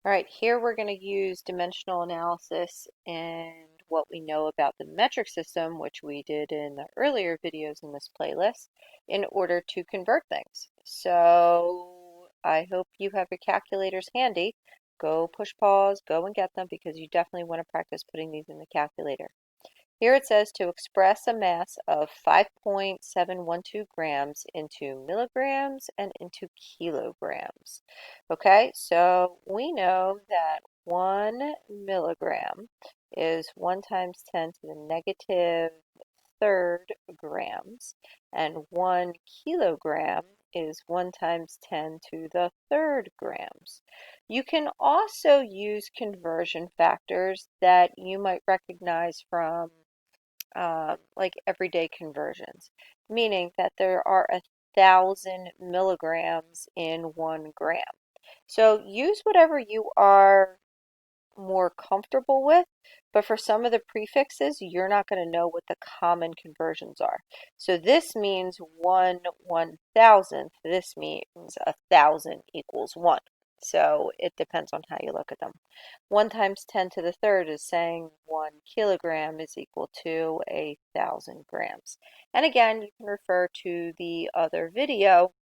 All right, here we're going to use dimensional analysis and what we know about the metric system, which we did in the earlier videos in this playlist, in order to convert things. So I hope you have your calculators handy. Go push pause, go and get them because you definitely want to practice putting these in the calculator. Here it says to express a mass of 5.712 grams into milligrams and into kilograms. Okay, so we know that 1 milligram is 1 times 10 to the negative third grams, and 1 kilogram is 1 times 10 to the third grams. You can also use conversion factors that you might recognize from like everyday conversions, meaning that there are 1,000 milligrams in 1 gram. So use whatever you are more comfortable with, but for some of the prefixes, you're not going to know what the common conversions are. So this means 1/1000th. This means 1,000 equals 1. So it depends on how you look at them. 1 times 10 to the third is saying 1 kilogram is equal to 1,000 grams. And again, you can refer to the other video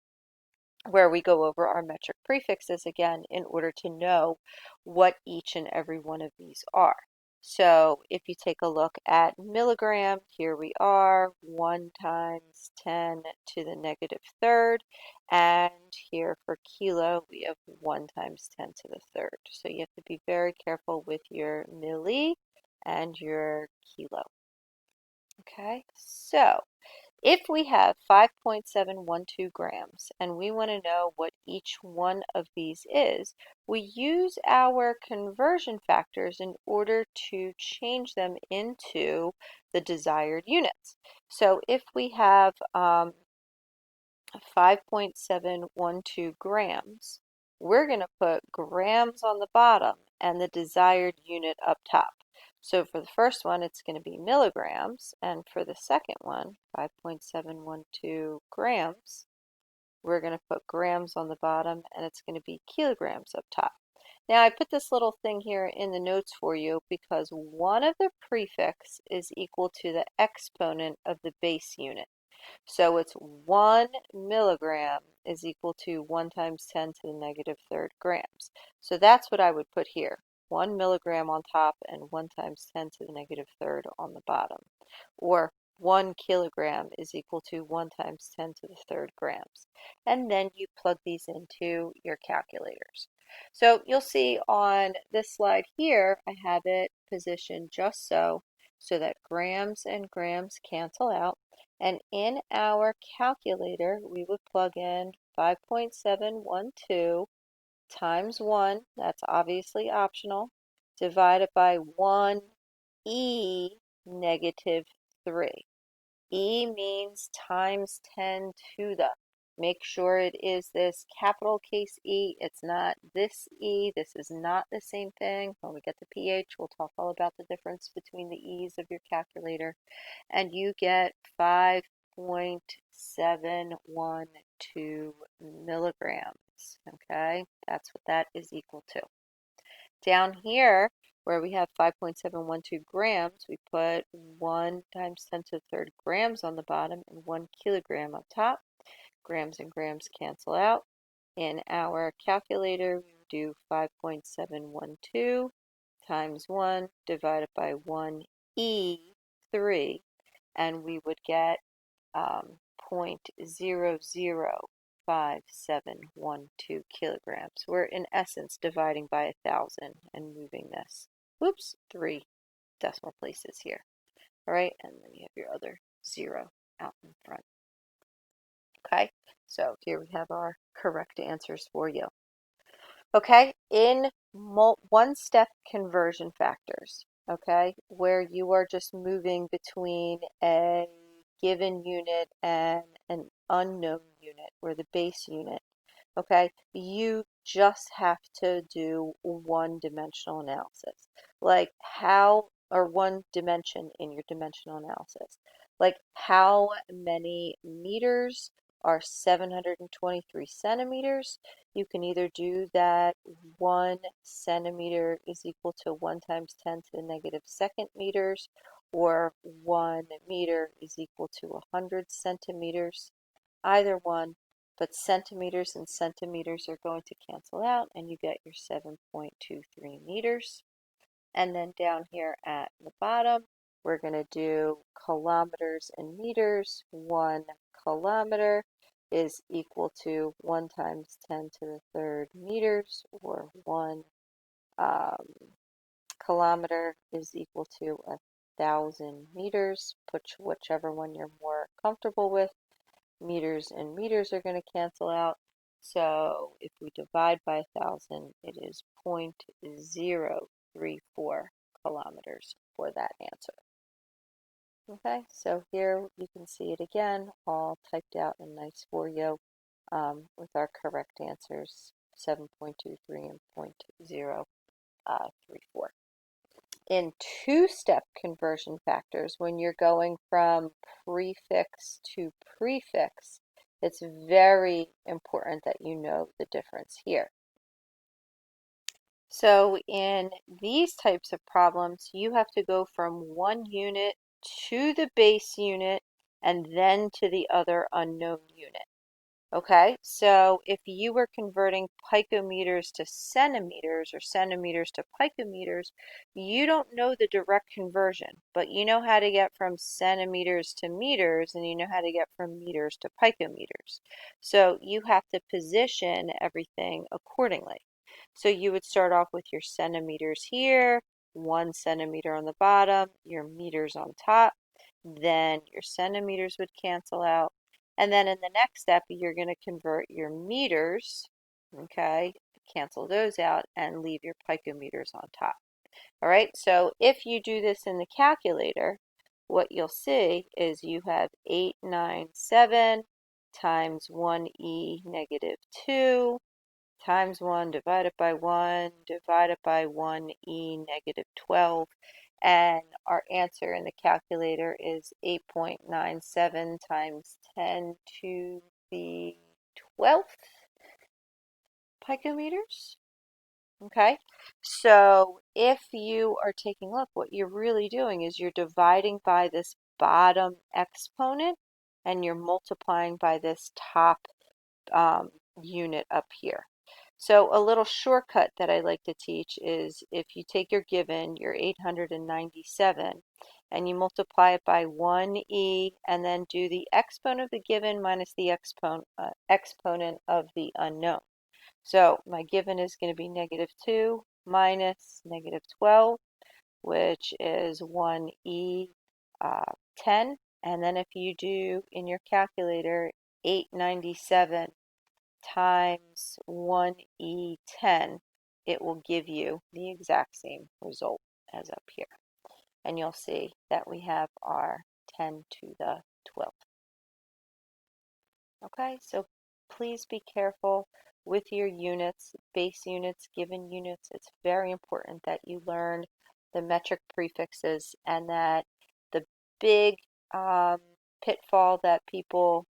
where we go over our metric prefixes again in order to know what each and every one of these are. So if you take a look at milligram, here we are, 1 times 10 to the negative third. And here for kilo, we have 1 times 10 to the third. So you have to be very careful with your milli and your kilo. Okay, so if we have 5.712 grams and we want to know what each one of these is, we use our conversion factors in order to change them into the desired units. So if we have 5.712 grams, we're going to put grams on the bottom and the desired unit up top. So for the first one, it's going to be milligrams, and for the second one, 5.712 grams, we're going to put grams on the bottom, and it's going to be kilograms up top. Now, I put this little thing here in the notes for you because one of the prefix is equal to the exponent of the base unit. So it's 1 milligram is equal to 1 times 10 to the negative third grams. So that's what I would put here. 1 milligram on top and 1 times 10 to the negative third on the bottom. Or 1 kilogram is equal to 1 times 10 to the third grams. And then you plug these into your calculators. So you'll see on this slide here, I have it positioned just so that grams and grams cancel out. And in our calculator, we would plug in 5.712 times 1, that's obviously optional, divided by 1e negative 3. E means times 10 to the. Make sure it is this capital case E. It's not this E. This is not the same thing. When we get to pH, we'll talk all about the difference between the E's of your calculator. And you get 5.712 milligrams. Okay, that's what that is equal to. Down here, where we have 5.712 grams, we put 1 times 10 to the third grams on the bottom and 1 kilogram up top. Grams and grams cancel out. In our calculator, we do 5.712 times 1 divided by 1e3, and we would get 0.005712 kilograms. We're in essence dividing by 1,000 and moving this, oops, 3 decimal places here. All right, and then you have your other 0 out in front. Okay, so here we have our correct answers for you. Okay, in one-step conversion factors, okay, where you are just moving between a given unit and an unknown unit, or the base unit, okay, you just have to do one-dimensional analysis. Like how, or one dimension in your dimensional analysis. Like how many meters are 723 centimeters. You can either do that 1 centimeter is equal to 1 times 10 to the negative second meters, or 1 meter is equal to 100 centimeters. Either one, but centimeters and centimeters are going to cancel out, and you get your 7.23 meters. And then down here at the bottom, we're going to do kilometers and meters. 1 kilometer is equal to 1 times 10 to the third meters, or 1 um, kilometer is equal to 1,000 meters. Put whichever one you're more comfortable with. Meters and meters are going to cancel out. So if we divide by 1,000, it is 0.034 kilometers for that answer. Okay, so here you can see it again, all typed out and nice for you with our correct answers, 7.23 and 0.034. In two-step conversion factors, when you're going from prefix to prefix, it's very important that you know the difference here. So in these types of problems, you have to go from one unit to the base unit and then to the other unknown unit. Okay, so if you were converting picometers to centimeters or centimeters to picometers, you don't know the direct conversion, but you know how to get from centimeters to meters, and you know how to get from meters to picometers. So you have to position everything accordingly. So you would start off with your centimeters here, 1 centimeter on the bottom, your meters on top, then your centimeters would cancel out. And then in the next step, you're going to convert your meters, okay, cancel those out and leave your picometers on top. All right, so if you do this in the calculator, what you'll see is you have 897 times 1e negative 2 times 1 divided by 1 divided by 1e negative 12. And our answer in the calculator is 8.97 times 10 to the 12th picometers. Okay, so if you are taking a look, what you're really doing is you're dividing by this bottom exponent and you're multiplying by this top unit up here. So a little shortcut that I like to teach is if you take your given, your 897, and you multiply it by 1e, and then do the exponent of the given minus the exponent of the unknown. So my given is going to be negative 2 minus negative 12, which is 1e 10. And then if you do in your calculator 897 times 1e10, it will give you the exact same result as up here. And you'll see that we have our 10 to the 12th. Okay, so please be careful with your units, base units, given units. It's very important that you learn the metric prefixes, and that the big pitfall that people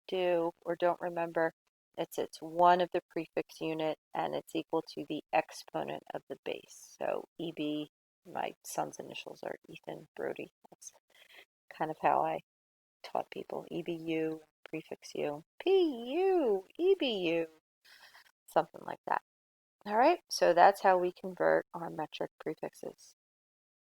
do or don't remember, it's one of the prefix unit and it's equal to the exponent of the base. So EB, my son's initials are Ethan Brody. That's kind of how I taught people. EBU, prefix U, PU, EBU, something like that. All right, so that's how we convert our metric prefixes.